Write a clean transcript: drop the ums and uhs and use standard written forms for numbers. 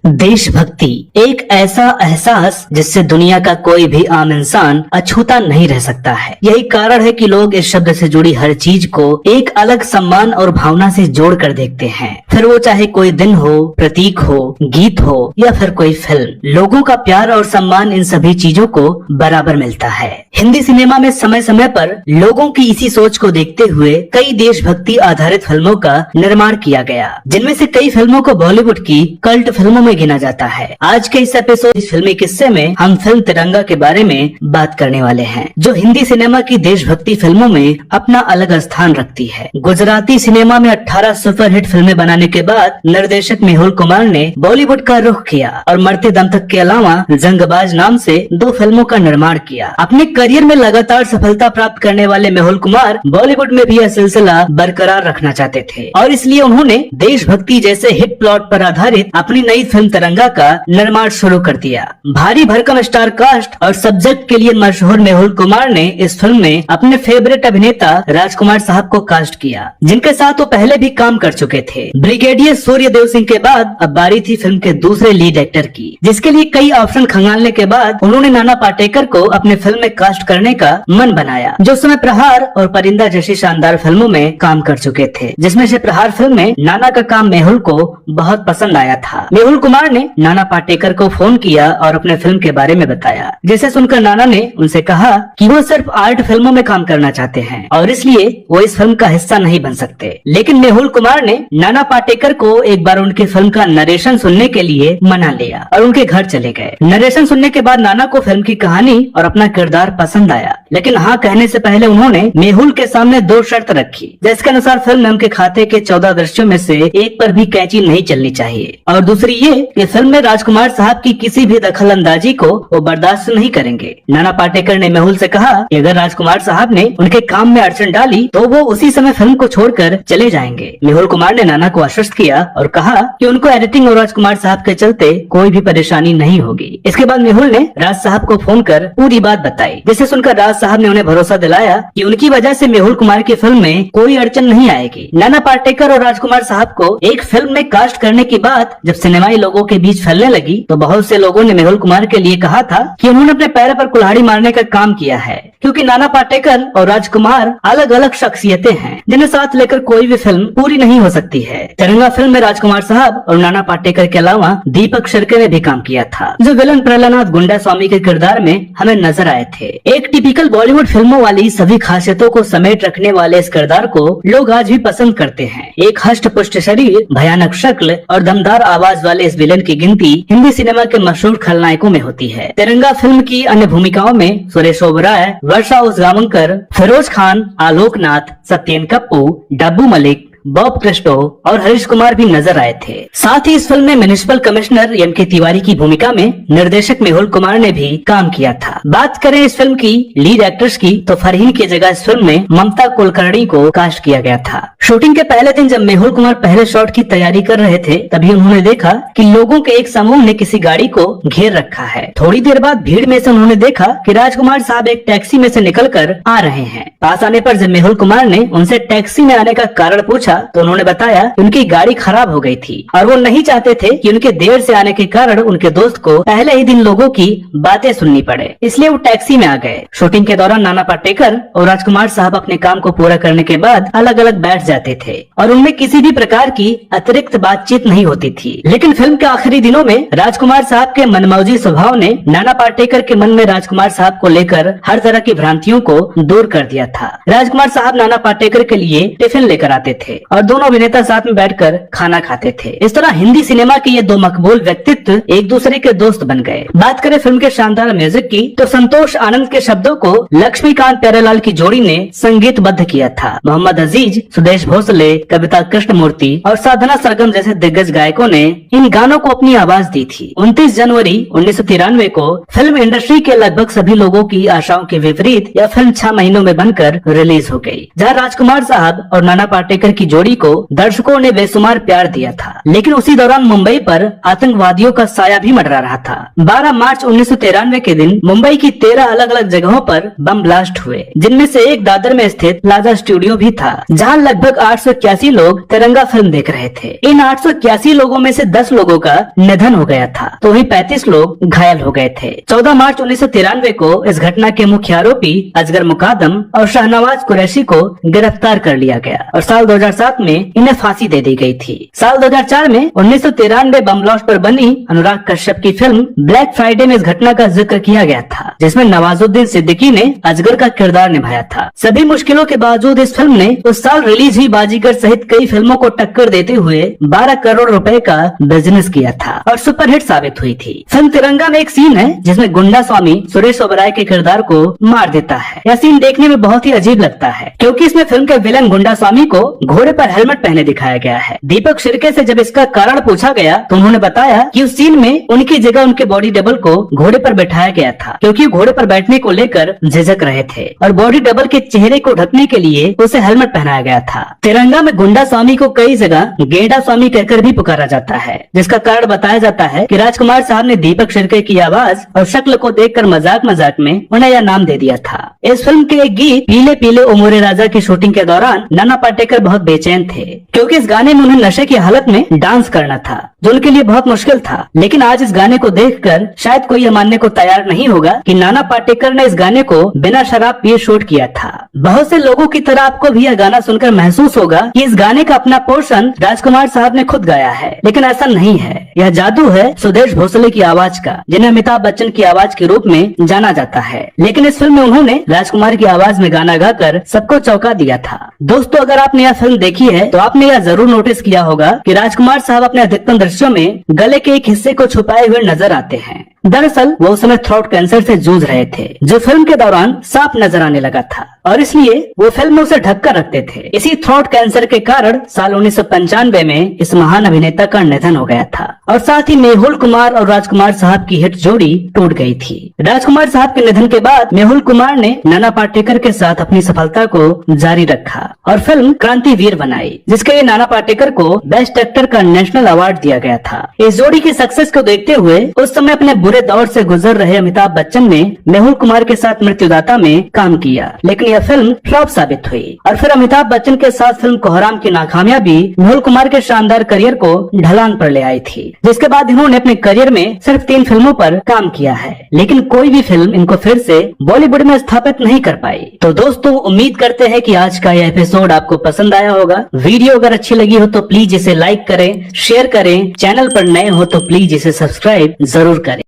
देशभक्ति एक ऐसा एहसास जिससे दुनिया का कोई भी आम इंसान अछूता नहीं रह सकता है। यही कारण है कि लोग इस शब्द से जुड़ी हर चीज को एक अलग सम्मान और भावना से जोड़कर देखते हैं। फिर वो चाहे कोई दिन हो, प्रतीक हो, गीत हो या फिर कोई फिल्म, लोगों का प्यार और सम्मान इन सभी चीजों को बराबर मिलता है। हिंदी सिनेमा में समय समय पर लोगों की इसी सोच को देखते हुए कई देशभक्ति आधारित फिल्मों का निर्माण किया गया, जिनमें से कई फिल्मों को बॉलीवुड की कल्ट फिल्मों में गिना जाता है। आज के इस एपिसोड इस फिल्मी किस्से में हम फिल्म तिरंगा के बारे में बात करने वाले हैं, जो हिंदी सिनेमा की देशभक्ति फिल्मों में अपना अलग स्थान रखती है। गुजराती सिनेमा में 18 सुपरहिट फिल्में बनाने के बाद निर्देशक मेहुल कुमार ने बॉलीवुड का रुख किया और मरते दम तक के अलावा जंगबाज नाम से 2 फिल्मों का निर्माण किया। अपने करियर में लगातार सफलता प्राप्त करने वाले मेहुल कुमार बॉलीवुड में भी यह सिलसिला बरकरार रखना चाहते थे और इसलिए उन्होंने देशभक्ति जैसे हिट प्लॉट पर आधारित अपनी नई फिल्म तिरंगा का निर्माण शुरू कर दिया। भारी भरकम स्टार कास्ट और सब्जेक्ट के लिए मशहूर मेहुल कुमार ने इस फिल्म में अपने फेवरेट अभिनेता राजकुमार साहब को कास्ट किया, जिनके साथ वो पहले भी काम कर चुके थे। ब्रिगेडियर सूर्यदेव सिंह के बाद अब बारी थी फिल्म के दूसरे लीड एक्टर की, जिसके लिए कई ऑप्शन खंगालने के बाद उन्होंने नाना पाटेकर को अपने फिल्म में कास्ट करने का मन बनाया, जो उस समय प्रहार और परिंदा जैसी शानदार फिल्मों में काम कर चुके थे, जिसमें से प्रहार फिल्म में नाना का काम मेहुल को बहुत पसंद आया था। मेहुल कुमार ने नाना पाटेकर को फोन किया और अपने फिल्म के बारे में बताया, जिसे सुनकर नाना ने उनसे कहा कि वो सिर्फ आर्ट फिल्मों में काम करना चाहते हैं और इसलिए वो इस फिल्म का हिस्सा नहीं बन सकते। लेकिन मेहुल कुमार ने नाना पाटेकर को एक बार उनकी फिल्म का नरेशन सुनने के लिए मना लिया और उनके घर चले गए। नरेशन सुनने के बाद नाना को फिल्म की कहानी और अपना किरदार पसंद आया, लेकिन हाँ कहने से पहले उन्होंने मेहुल के सामने 2 शर्त रखी, जिसके अनुसार फिल्म में उनके खाते के 14 दृश्यों में से एक पर भी कैंची नहीं चलनी चाहिए और दूसरी ये कि फिल्म में राजकुमार साहब की किसी भी दखल अंदाजी को वो बर्दाश्त नहीं करेंगे। नाना पाटेकर ने मेहुल से कहा कि अगर राजकुमार साहब ने उनके काम में अड़चन डाली तो वो उसी समय फिल्म को छोड़कर चले जाएंगे। मेहुल कुमार ने नाना को आश्वस्त किया और कहा कि उनको एडिटिंग और राजकुमार साहब के चलते कोई भी परेशानी नहीं होगी। इसके बाद मेहुल ने राज साहब को फोन कर पूरी बात बताई, जिसे सुनकर राज साहब ने उन्हें भरोसा दिलाया कि उनकी वजह से मेहुल कुमार की फिल्म में कोई अड़चन नहीं आएगी। नाना पाटेकर और राजकुमार साहब को एक फिल्म में कास्ट करने की बात जब सिनेमाई लोगों के बीच फैलने लगी तो बहुत से लोगों ने मेहुल कुमार के लिए कहा था कि उन्होंने अपने पैर पर कुल्हाड़ी मारने का काम किया है, क्योंकि नाना पाटेकर और राजकुमार अलग अलग शख्सियतें हैं जिन्हें साथ लेकर कोई भी फिल्म पूरी नहीं हो सकती है। तिरंगा फिल्म में राजकुमार साहब और नाना पाटेकर के अलावा दीपक शिर्के ने भी काम किया था, जो विलन प्रहलाद गुंडा स्वामी के किरदार में हमें नजर आए थे। एक टिपिकल बॉलीवुड फिल्मों वाली सभी खासियतों को समेट रखने वाले इस किरदार को लोग आज भी पसंद करते हैं। एक हष्ट पुष्ट शरीर, भयानक शक्ल और दमदार आवाज वाले इस विलन की गिनती हिंदी सिनेमा के मशहूर खलनायकों में होती है। तिरंगा फिल्म की अन्य भूमिकाओं में सुरेश ओबराय, वर्षा उजगावंकर, फिरोज खान, आलोकनाथ, सत्येन कप्पू, डब्बू मलिक, बॉब क्रिस्टो और हरीश कुमार भी नजर आए थे। साथ ही इस फिल्म में म्युनिसिपल कमिश्नर एम.के. तिवारी की भूमिका में निर्देशक मेहुल कुमार ने भी काम किया था। बात करें इस फिल्म की लीड एक्ट्रेस की तो फरहीन की जगह इस फिल्म में ममता कुलकर्णी को कास्ट किया गया था। शूटिंग के पहले दिन जब मेहुल कुमार पहले शॉट की तैयारी कर रहे थे तभी उन्होंने देखा कि लोगों के एक समूह ने किसी गाड़ी को घेर रखा है। थोड़ी देर बाद भीड़ में से उन्होंने देखा कि राजकुमार साहब एक टैक्सी में से निकलकर आ रहे हैं। पास आने पर जब मेहुल कुमार ने उनसे टैक्सी में आने का कारण पूछा तो उन्होंने बताया कि उनकी गाड़ी खराब हो गई थी और वो नहीं चाहते थे कि उनके देर से आने के कारण उनके दोस्त को पहले ही दिन लोगों की बातें सुननी पड़े, इसलिए वो टैक्सी में आ गए। शूटिंग के दौरान नाना पाटेकर और राजकुमार साहब अपने काम को पूरा करने के बाद अलग अलग बैठ जाते थे और उनमें किसी भी प्रकार की अतिरिक्त बातचीत नहीं होती थी। लेकिन फिल्म के आखिरी दिनों में राजकुमार साहब के मनमौजी स्वभाव ने नाना पाटेकर के मन में राजकुमार साहब को लेकर हर तरह की भ्रांतियों को दूर कर दिया था। राजकुमार साहब नाना पाटेकर के लिए टिफिन लेकर आते थे और दोनों अभिनेता साथ में बैठकर खाना खाते थे। इस तरह हिंदी सिनेमा के ये 2 मकबूल व्यक्तित्व एक दूसरे के दोस्त बन गए। बात करें फिल्म के शानदार म्यूजिक की तो संतोष आनंद के शब्दों को लक्ष्मीकांत प्यारेलाल की जोड़ी ने संगीतबद्ध किया था। मोहम्मद अजीज, सुदेश भोसले, कविता कृष्णमूर्ति और साधना सरगम जैसे दिग्गज गायकों ने इन गानों को अपनी आवाज दी थी। 29 जनवरी 1993 को फिल्म इंडस्ट्री के लगभग सभी लोगों की आशाओं के विपरीत यह फिल्म 6 महीनों में बनकर रिलीज हो गई, जहाँ राजकुमार साहब और नाना पाटेकर की जोड़ी को दर्शकों ने बेशुमार प्यार दिया था, लेकिन उसी दौरान मुंबई पर आतंकवादियों का साया भी मंडरा रहा था। 12 मार्च 1993 के दिन मुंबई की 13 अलग अलग जगहों पर बम ब्लास्ट हुए, जिनमें से एक दादर में स्थित प्लाजा स्टूडियो भी था, जहां लगभग 881 लोग तिरंगा फिल्म देख रहे थे। इन 881 लोगों में से 10 लोगों का निधन हो गया था, तो वहीं 35 लोग घायल हो गए थे। 14 मार्च 1993 को इस घटना के मुख्य आरोपी असगर मुकादम और शाहनवाज कुरैशी को गिरफ्तार कर लिया गया और साल 2007 में इन्हें फांसी दे दी गई थी। साल 2004 में 1993 बम ब्लास्ट पर बनी अनुराग कश्यप की फिल्म ब्लैक फ्राइडे में इस घटना का जिक्र किया गया था, जिसमें नवाजुद्दीन सिद्दीकी ने अजगर का किरदार निभाया था। सभी मुश्किलों के बावजूद इस फिल्म ने उस साल रिलीज हुई बाजीगर सहित कई फिल्मों को टक्कर देते हुए 12 करोड़ रुपए का बिजनेस किया था और सुपरहिट साबित हुई थी। फिल्म तिरंगा में एक सीन है जिसमें गुंडा स्वामी सुरेश ओबराय के किरदार को मार देता है। यह सीन देखने में बहुत ही अजीब लगता है, क्योंकि इसमें फिल्म के विलन गुंडा स्वामी को घोड़े पर हेलमेट पहने दिखाया गया है। दीपक शिर्के से जब इसका कारण पूछा गया तो उन्होंने बताया कि उस सीन में उनकी जगह उनके बॉडी डबल को घोड़े पर बैठाया गया था, क्योंकि घोड़े पर बैठने को लेकर झिझक रहे थे और बॉडी डबल के चेहरे को ढकने के लिए उसे हेलमेट पहनाया गया था। तिरंगा में गुंडा स्वामी को कई जगह गेंडा स्वामी कहकर भी पुकारा जाता है, जिसका कारण बताया जाता है कि राजकुमार साहब ने दीपक शिर्के की आवाज और शक्ल को देखकर मजाक मजाक में उन्हें यह नाम दे दिया था। इस फिल्म के एक गीत पीले पीले ओ मोरे राजा की शूटिंग के दौरान नाना पाटेकर बहुत बेचैन थे, क्योंकि इस गाने में उन्हें नशे की हालत में डांस करना था, जो उनके लिए बहुत मुश्किल था। लेकिन आज इस गाने को देखकर शायद कोई यह मानने को तैयार नहीं होगा कि नाना पाटेकर ने इस गाने को बिना शराब पिए शूट किया था। बहुत से लोगों की तरह आपको भी यह गाना सुनकर महसूस होगा कि इस गाने का अपना पोर्शन राजकुमार साहब ने खुद गाया है, लेकिन ऐसा नहीं है। यह जादू है सुदेश भोसले की आवाज का, जिन्हें अमिताभ बच्चन की आवाज के रूप में जाना जाता है। लेकिन इस फिल्म में उन्होंने राजकुमार की आवाज में गाना गाकर सबको चौंका दिया था। दोस्तों, अगर आपने यह फिल्म देखी है तो आपने यह जरूर नोटिस किया होगा कि राजकुमार साहब अपने अधिकतम दृश्यों में गले के एक हिस्से को छुपाए हुए नजर आते हैं। दरअसल वो उस समय थ्रोट कैंसर से जूझ रहे थे, जो फिल्म के दौरान साफ नजर आने लगा था और इसलिए वो फिल्म में उसे ढककर रखते थे। इसी थ्रोट कैंसर के कारण साल 1995 में इस महान अभिनेता का निधन हो गया था और साथ ही मेहुल कुमार और राजकुमार साहब की हिट जोड़ी टूट गई थी। राजकुमार साहब के निधन के बाद मेहुल कुमार ने नाना पाटेकर के साथ अपनी सफलता को जारी रखा और फिल्म क्रांतिवीर बनाई, जिसके लिए नाना पाटेकर को बेस्ट एक्टर का नेशनल अवार्ड दिया गया था। इस जोड़ी की सक्सेस को देखते हुए उस समय अपने बुरे दौर से गुजर रहे अमिताभ बच्चन ने मेहुल कुमार के साथ मृत्युदाता में काम किया, लेकिन यह फिल्म फ्लॉप साबित हुई और फिर अमिताभ बच्चन के साथ फिल्म कोहराम की नाकामयाबी मेहुल कुमार के शानदार करियर को ढलान पर ले आई थी, जिसके बाद इन्होंने अपने करियर में सिर्फ 3 फिल्मों पर काम किया है, लेकिन कोई भी फिल्म इनको फिर से बॉलीवुड में स्थापित नहीं कर पाई। तो दोस्तों, उम्मीद करते हैं कि आज का यह एपिसोड आपको पसंद आया होगा। वीडियो अगर अच्छी लगी हो तो प्लीज इसे लाइक करें, शेयर करें, चैनल पर नए हो तो प्लीज इसे सब्सक्राइब जरूर करें।